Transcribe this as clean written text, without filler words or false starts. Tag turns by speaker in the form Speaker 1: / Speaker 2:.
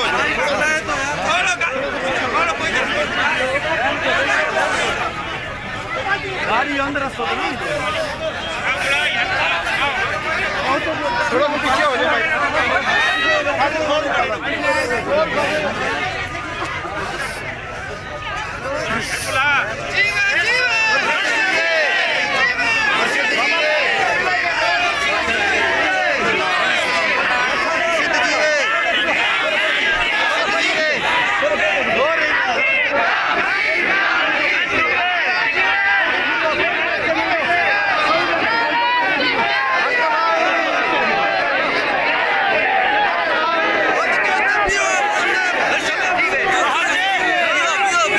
Speaker 1: हो जाए।
Speaker 2: गाड़ी अंदर रस्तो तो नहीं
Speaker 1: थोड़ा पीछे हो जाए भाई।